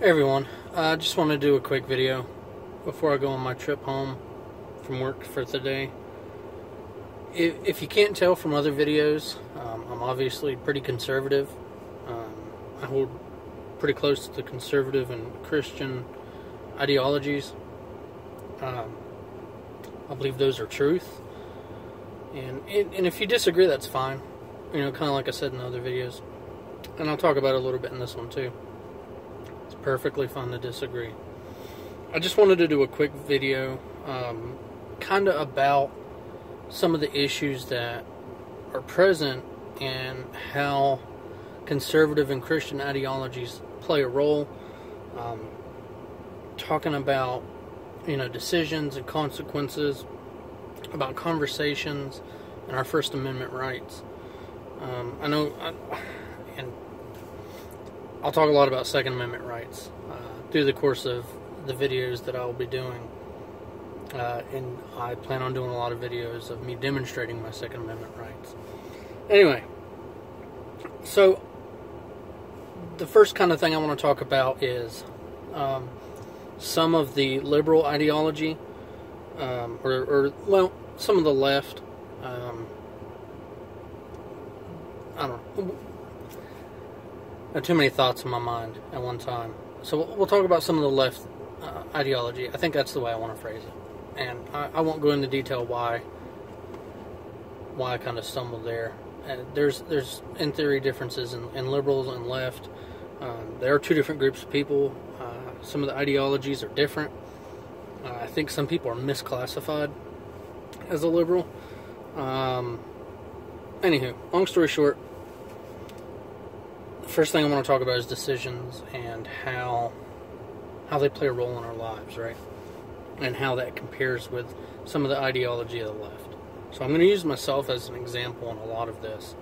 Hey everyone, I just want to do a quick video before I go on my trip home from work for the day. If you can't tell from other videos, I'm obviously pretty conservative. I hold pretty close to the conservative and Christian ideologies. I believe those are truth. And if you disagree, that's fine. You know, kind of like I said in other videos. And I'll talk about it a little bit in this one too. It's perfectly fine to disagree. I just wanted to do a quick video kind of about some of the issues that are present and how conservative and Christian ideologies play a role. Talking about, decisions and consequences, about conversations and our First Amendment rights. And I'll talk a lot about Second Amendment rights through the course of the videos that I will be doing. And I plan on doing a lot of videos of me demonstrating my Second Amendment rights. Anyway, so the first kind of thing I want to talk about is some of the liberal ideology, or some of the left. I don't know. I have too many thoughts in my mind at one time. So we'll talk about some of the left ideology. I think that's the way I want to phrase it. And I won't go into detail why I kind of stumbled there. There's in theory differences in liberals and left. There are two different groups of people. Some of the ideologies are different. I think some people are misclassified as a liberal. Anywho, long story short, the first thing I want to talk about is decisions and how they play a role in our lives, right? And how that compares with some of the ideology of the left. So I'm going to use myself as an example in a lot of this.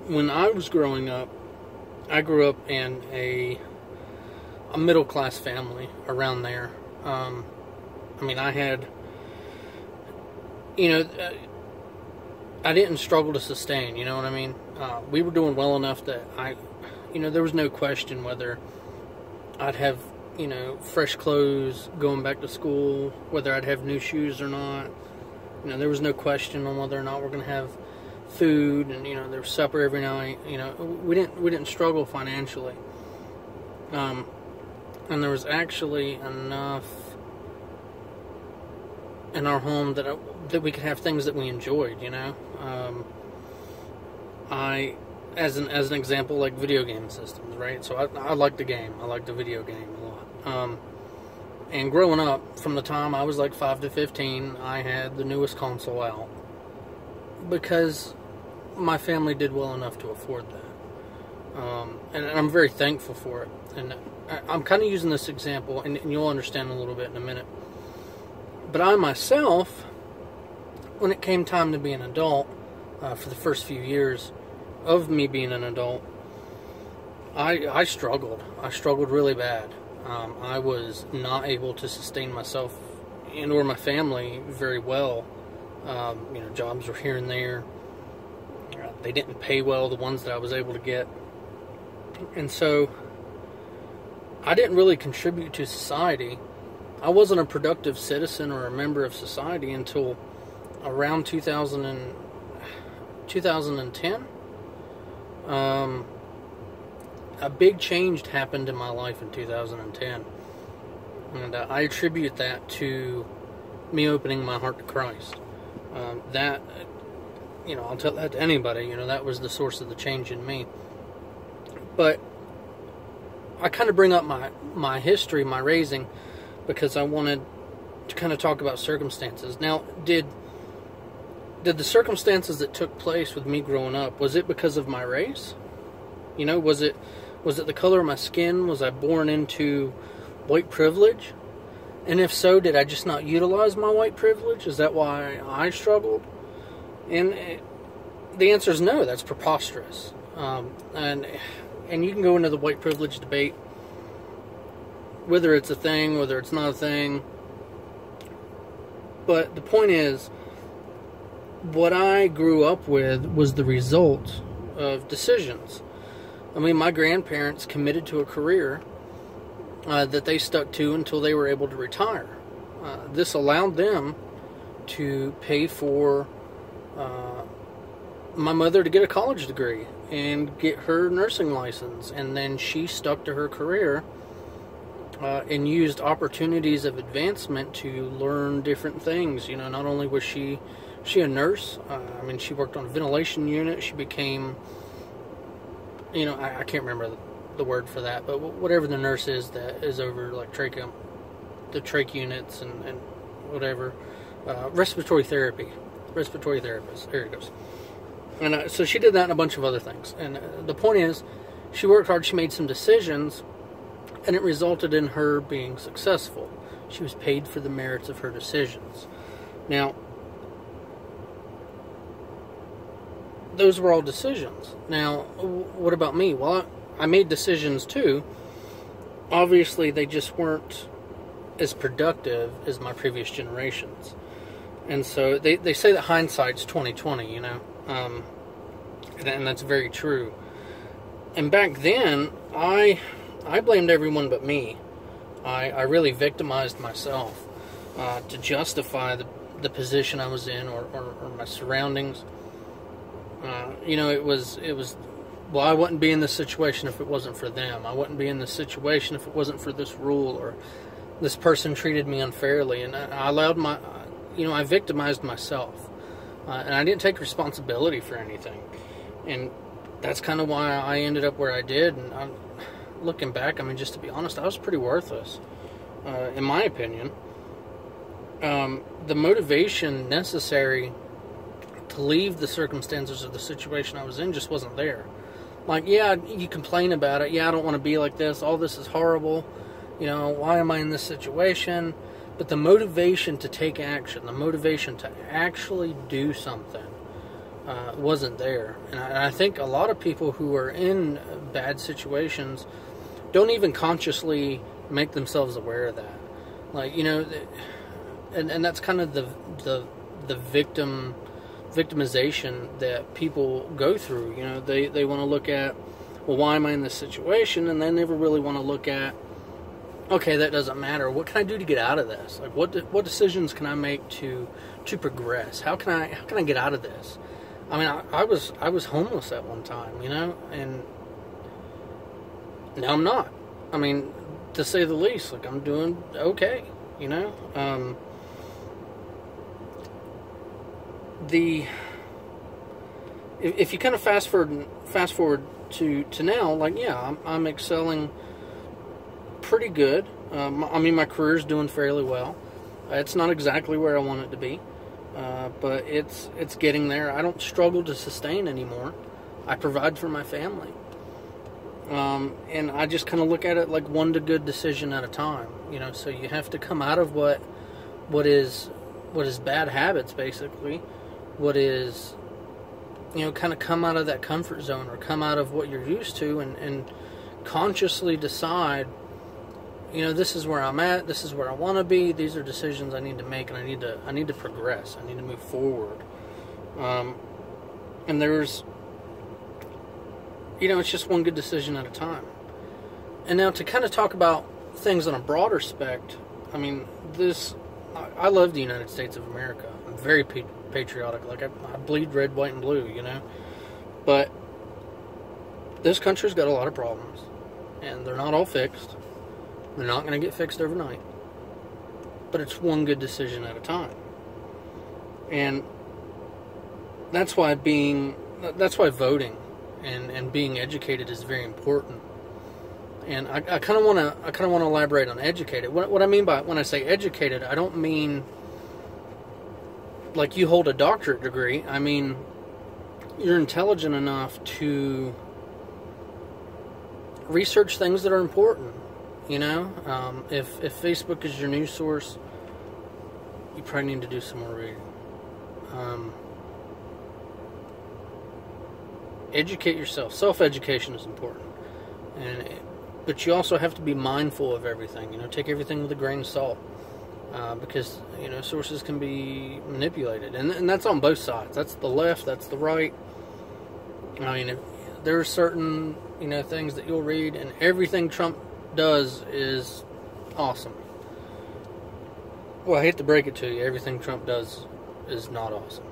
When I was growing up, I grew up in a middle-class family around there. I had, I didn't struggle to sustain, you know what I mean? We were doing well enough that there was no question whether I'd have, fresh clothes going back to school, whether I'd have new shoes or not. There was no question on whether or not we're going to have food, and, there was supper every night. We didn't struggle financially. And there was actually enough in our home that we could have things that we enjoyed, as an example, like video game systems, right? So I like the game. I like the video game a lot. And growing up, from the time I was like 5 to 15, I had the newest console out because my family did well enough to afford that. And I'm very thankful for it. And I'm kind of using this example, and you'll understand a little bit in a minute. But I myself, when it came time to be an adult, for the first few years of me being an adult, I struggled. I struggled really bad. I was not able to sustain myself and or my family very well. Jobs were here and there. They didn't pay well, the ones that I was able to get. And so I didn't really contribute to society. I wasn't a productive citizen or a member of society until around 2010. A big change happened in my life in 2010. And I attribute that to me opening my heart to Christ. I'll tell that to anybody. That was the source of the change in me. But I kind of bring up my history, my raising, because I wanted to kind of talk about circumstances. Now, did the circumstances that took place with me growing up, was it because of my race? Was it the color of my skin? Was I born into white privilege? And if so, did I just not utilize my white privilege? Is that why I struggled? And the answer is no. That's preposterous. And you can go into the white privilege debate, whether it's a thing, whether it's not a thing. But the point is, what I grew up with was the result of decisions. I mean, my grandparents committed to a career that they stuck to until they were able to retire. This allowed them to pay for my mother to get a college degree and get her nursing license, and then she stuck to her career and used opportunities of advancement to learn different things. You know, not only was she a nurse, I mean, she worked on a ventilation unit. She became, you know, I can't remember the word for that, but whatever the nurse is that is over like the trach units and whatever, respiratory therapist. There it goes. And so she did that and a bunch of other things. And the point is, she worked hard. She made some decisions, and it resulted in her being successful. She was paid for the merits of her decisions. Now, those were all decisions. Now, what about me? Well, I made decisions too. Obviously, they just weren't as productive as my previous generations. And so they say that hindsight's 20/20, you know, and that's very true. And back then, I blamed everyone but me. I really victimized myself to justify the position I was in or my surroundings. You know, it was, well, I wouldn't be in this situation if it wasn't for them. I wouldn't be in this situation if it wasn't for this rule, or this person treated me unfairly. And I allowed I victimized myself. And I didn't take responsibility for anything. And that's kind of why I ended up where I did. And looking back, I mean, just to be honest, I was pretty worthless, in my opinion. The motivation necessary to leave the circumstances of the situation I was in just wasn't there. Like, yeah, you complain about it. Yeah, I don't want to be like this. All this is horrible. You know, why am I in this situation? But the motivation to take action, the motivation to actually do something, wasn't there. And I think a lot of people who are in bad situations don't even consciously make themselves aware of that. Like, you know, and that's kind of the victimization that people go through. You know, they want to look at, well, why am I in this situation? And they never really want to look at, okay, that doesn't matter. What can I do to get out of this? Like, what decisions can I make to progress? How can I get out of this? I mean, I was homeless at one time, you know, and now I'm not. I mean, to say the least, like, I'm doing okay, you know. If you kind of fast forward to now, like, yeah, I'm excelling pretty good. I mean, my career's doing fairly well. It's not exactly where I want it to be, but it's getting there. I don't struggle to sustain anymore. I provide for my family, and I just kind of look at it like one good decision at a time. You know, so you have to come out of what is bad habits, basically. What is, you know, kind of come out of that comfort zone or come out of what you're used to, and consciously decide, you know, this is where I'm at, this is where I want to be, these are decisions I need to make, and I need to progress, I need to move forward. And there's, you know, it's just one good decision at a time. And now to kind of talk about things on a broader spect, I mean, I love the United States of America. I'm very patriotic. Like, I bleed red, white, and blue, you know. But this country's got a lot of problems, and they're not all fixed. They're not going to get fixed overnight. But it's one good decision at a time. And that's why voting and being educated is very important. And I kind of want to elaborate on educated. What I mean by when I say educated, I don't mean like you hold a doctorate degree. I mean you're intelligent enough to research things that are important. You know, if Facebook is your news source, you probably need to do some more reading. Educate yourself. Self-education is important, but you also have to be mindful of everything. You know, take everything with a grain of salt, because, you know, sources can be manipulated, and that's on both sides. That's the left, that's the right. I mean, there are certain, things that you'll read, and everything Trump does is awesome. Well, I hate to break it to you, everything Trump does is not awesome.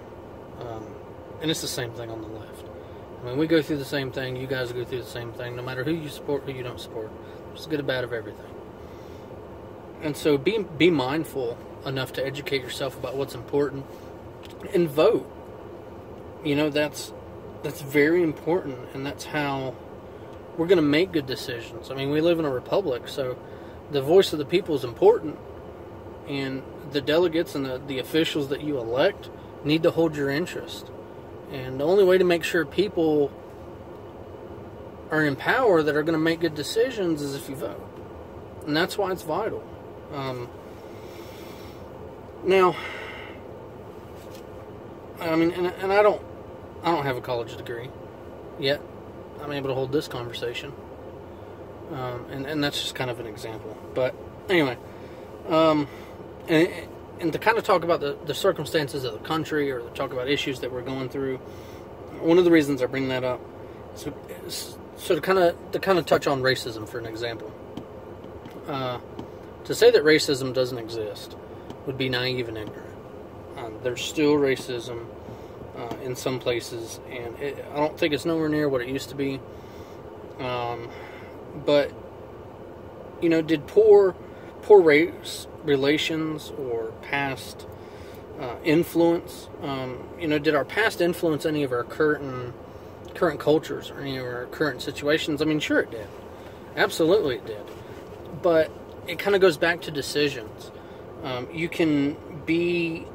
And it's the same thing on the left. I mean, we go through the same thing, you guys go through the same thing, no matter who you support, who you don't support. There's good and bad of everything. And so be mindful enough to educate yourself about what's important and vote. That's very important, and that's how we're going to make good decisions. I mean, we live in a republic, so the voice of the people is important, and the delegates and the officials that you elect need to hold your interest. And the only way to make sure people are in power that are going to make good decisions is if you vote. And that's why it's vital. Now, I mean, and I don't have a college degree yet. I'm able to hold this conversation. And that's just kind of an example. But anyway, and to kind of talk about the circumstances of the country, or to talk about issues that we're going through, one of the reasons I bring that up is so to kind of touch on racism for an example. To say that racism doesn't exist would be naive and ignorant. There's still racism in some places, and I don't think it's nowhere near what it used to be. But did poor race relations or past influence, did our past influence any of our current cultures or any of our current situations? I mean, sure it did. Absolutely it did. But it kind of goes back to decisions. You can be,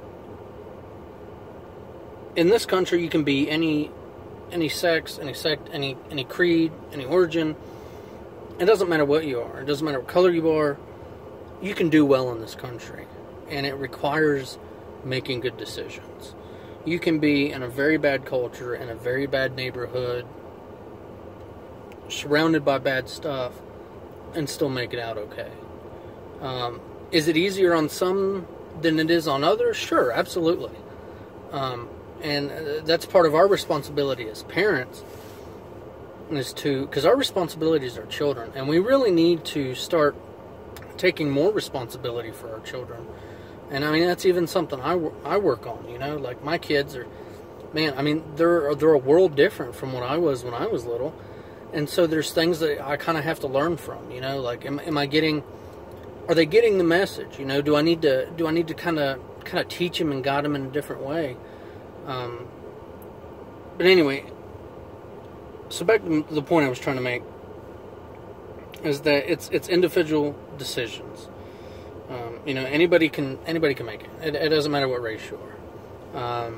in this country, you can be any sex, any sect, any creed, any origin. It doesn't matter what you are. It doesn't matter what color you are. You can do well in this country. And it requires making good decisions. You can be in a very bad culture, in a very bad neighborhood, surrounded by bad stuff, and still make it out okay. Is it easier on some than it is on others? Sure, absolutely. And that's part of our responsibility as parents, is because our responsibility is our children, and we really need to start taking more responsibility for our children. And I mean, that's even something I work on, like my kids are, man, I mean, they're a world different from what I was when I was little. And so there's things that I kind of have to learn from, like, are they getting the message? Do I need to kind of teach them and guide them in a different way? But anyway, so back to the point I was trying to make is that it's individual decisions. Anybody can make it. It doesn't matter what race you are.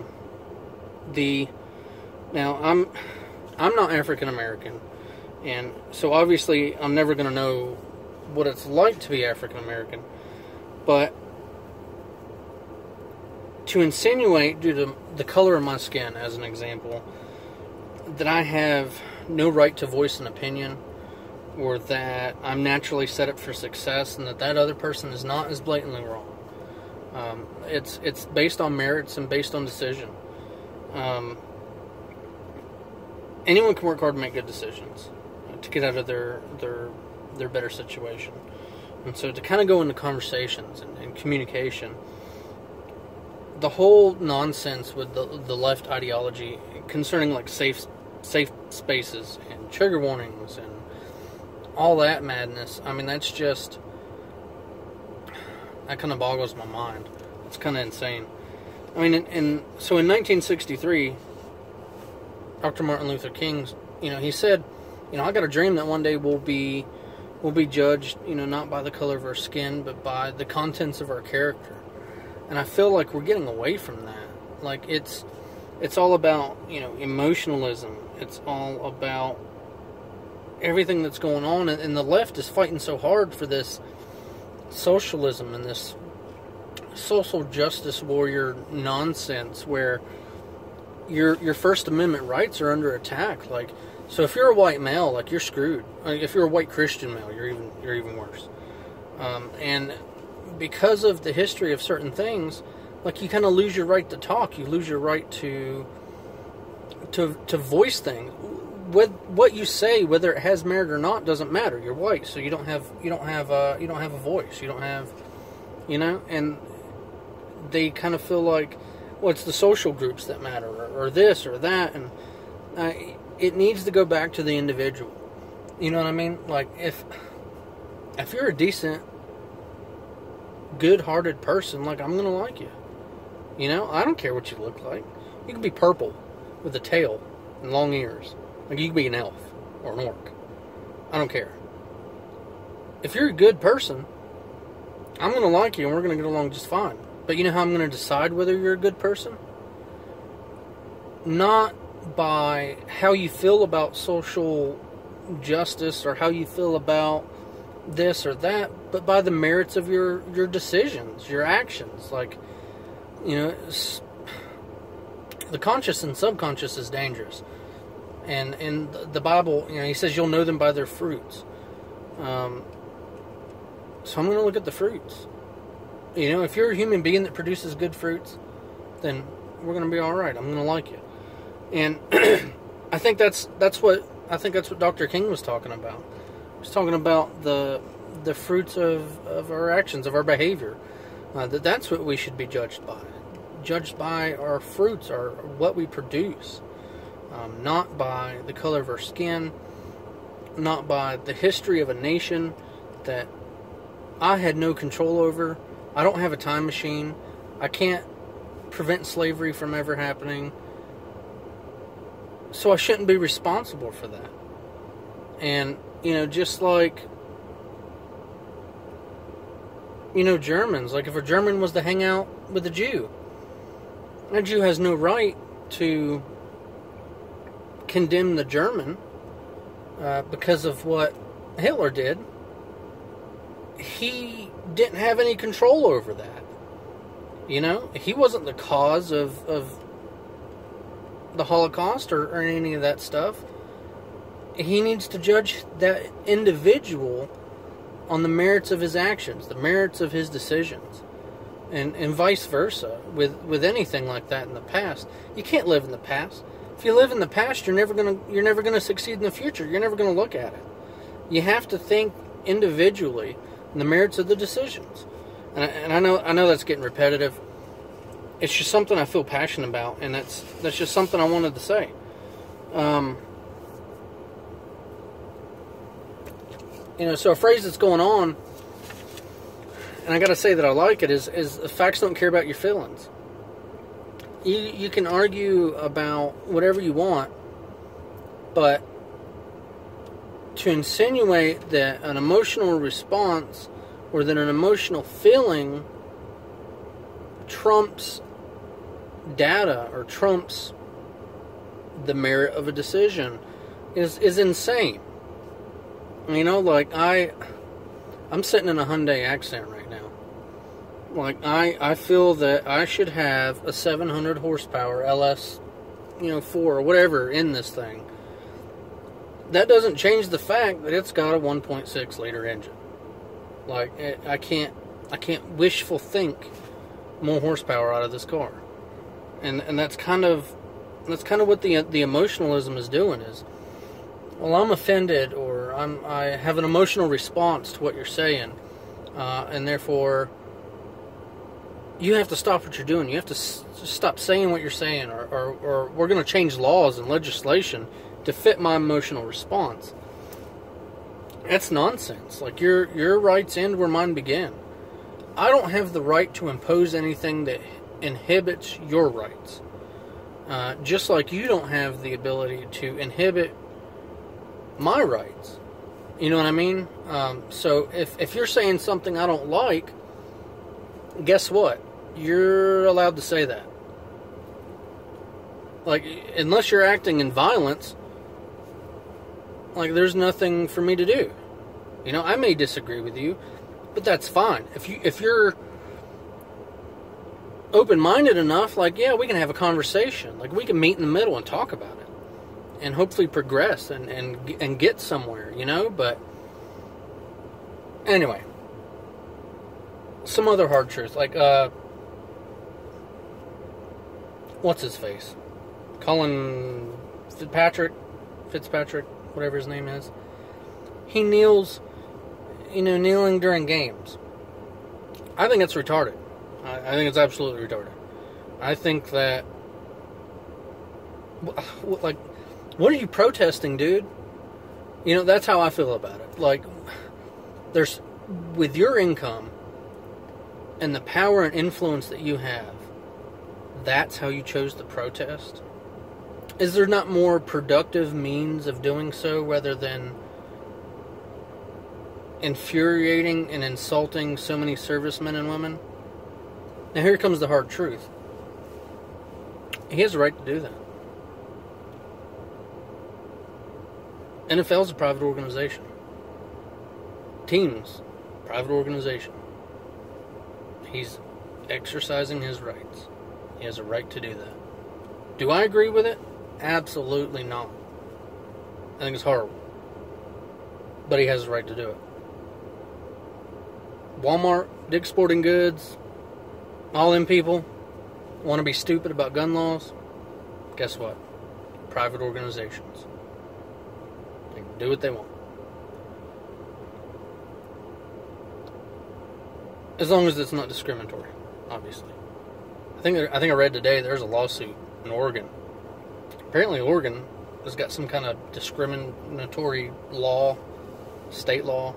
Now I'm not African American, and so obviously I'm never going to know what it's like to be African American. But to insinuate, due to the color of my skin, as an example, that I have no right to voice an opinion, or that I'm naturally set up for success, and that other person is not, is blatantly wrong. It's based on merits and based on decision. Anyone can work hard to make good decisions, to get out of their better situation. And so to kind of go into conversations and communication, the whole nonsense with the left ideology concerning like safe spaces and trigger warnings and all that madness, I mean, that's just, that kind of boggles my mind. It's kind of insane. I mean, so in 1963, Dr. Martin Luther King, he said, I got a dream that one day we'll be judged, not by the color of our skin, but by the contents of our character. And I feel like we're getting away from that. Like, it's all about, emotionalism. It's all about everything that's going on, and the left is fighting so hard for this socialism and this social justice warrior nonsense where your First Amendment rights are under attack. Like, so if you're a white male, like, you're screwed. Like, if you're a white Christian male, you're even worse. And because of the history of certain things, like, you kind of lose your right to talk. You lose your right to voice things. with what you say, whether it has merit or not, doesn't matter. You're white, so you don't have a voice. You don't have, and they kind of feel like, well, it's the social groups that matter, or this or that, and it needs to go back to the individual. You know what I mean? Like, if you're a decent, good-hearted person, like, I'm gonna like you. I don't care what you look like. You can be purple with a tail and long ears. Like, you can be an elf or an orc. I don't care. If you're a good person, I'm gonna like you, and we're gonna get along just fine. But you know how I'm gonna decide whether you're a good person? Not by how you feel about social justice or how you feel about this or that, but by the merits of your decisions, your actions. Like, the conscious and subconscious is dangerous. And in the Bible, he says you'll know them by their fruits. So I'm going to look at the fruits. If you're a human being that produces good fruits, then we're going to be all right. I'm going to like you. And I think that's what Dr. King was talking about. He was talking about the fruits of our actions, of our behavior. That's what we should be judged by. Judged by our fruits, or what we produce. Not by the color of our skin, not by the history of a nation that I had no control over. I don't have a time machine. I can't prevent slavery from ever happening. So I shouldn't be responsible for that. And, just like, Germans. Like, if a German was to hang out with a Jew, that Jew has no right to condemn the German because of what Hitler did. He didn't have any control over that. He wasn't the cause of the Holocaust or any of that stuff. He needs to judge that individual on the merits of his actions, the merits of his decisions, and vice versa with anything like that in the past. You can't live in the past. If you live in the past, you're never gonna succeed in the future. You're never gonna look at it. You have to think individually on the merits of the decisions. And I know that's getting repetitive. It's just something I feel passionate about, and that's just something I wanted to say. So a phrase that's going on, and I got to say that I like it, is facts don't care about your feelings. You can argue about whatever you want, but to insinuate that an emotional response or that an emotional feeling trumps data or trumps the merit of a decision is insane. Like, I'm sitting in a Hyundai Accent right now. Like, I feel that I should have a 700 horsepower LS, 4 or whatever in this thing. That doesn't change the fact that it's got a 1.6 liter engine. Like, I can't wishful think more horsepower out of this car. And that's kind of what the emotionalism is doing is, well, I'm offended, or I have an emotional response to what you're saying, and therefore you have to stop what you're doing. You have to stop saying what you're saying, or we're going to change laws and legislation to fit my emotional response. That's nonsense. Like, your rights end where mine begin. I don't have the right to impose anything that inhibits your rights. Just like you don't have the ability to inhibit my rights. You know what I mean? So if you're saying something I don't like, guess what? You're allowed to say that. Like, unless you're acting in violence, like, there's nothing for me to do. I may disagree with you, but that's fine. If you're open-minded enough, like, yeah, we can have a conversation. Like, we can meet in the middle and talk about it. And hopefully progress and get somewhere, But anyway, some other hard truth. Like, what's his face? Colin Fitzpatrick, Fitzpatrick, whatever his name is, he kneels, kneeling during games. I think it's retarded. I think it's absolutely retarded. I think that, like, what are you protesting, dude? That's how I feel about it. Like, with your income and the power and influence that you have, that's how you chose to protest? Is there not more productive means of doing so rather than infuriating and insulting so many servicemen and women? Now here comes the hard truth. He has a right to do that. NFL's a private organization. Teams, private organization. He's exercising his rights. He has a right to do that. Do I agree with it? Absolutely not. I think it's horrible. But he has the right to do it. Walmart, Dick's Sporting Goods, all them people want to be stupid about gun laws. Guess what? Private organizations. They can do what they want. As long as it's not discriminatory, obviously. I think I read today there's a lawsuit in Oregon. Apparently Oregon has got some kind of discriminatory law, state law,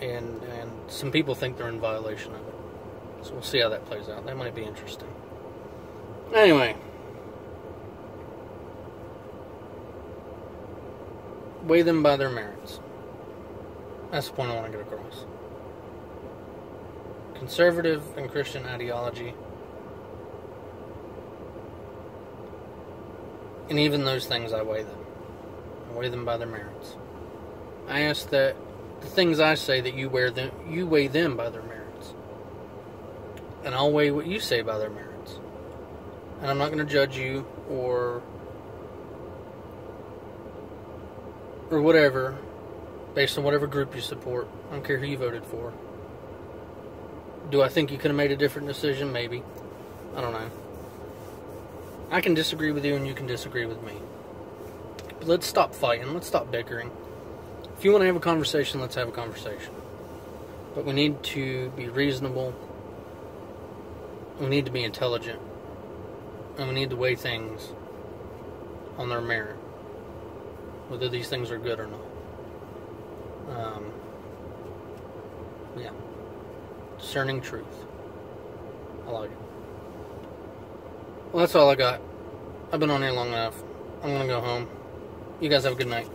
and some people think they're in violation of it. So we'll see how that plays out. That might be interesting. Anyway. Weigh them by their merits. That's the point I want to get across. Conservative and Christian ideology, and even those things, I weigh them. I weigh them by their merits. I ask that the things I say that you weigh them by their merits, and I'll weigh what you say by their merits. And I'm not going to judge you or whatever based on whatever group you support. I don't care who you voted for. Do I think you could have made a different decision? Maybe. I don't know. I can disagree with you and you can disagree with me. But let's stop fighting. Let's stop bickering. If you want to have a conversation, let's have a conversation. But we need to be reasonable. We need to be intelligent. And we need to weigh things on their merit. Whether these things are good or not. Yeah. Discerning truth. I like it. Well, that's all I got. I've been on here long enough. I'm going to go home. You guys have a good night.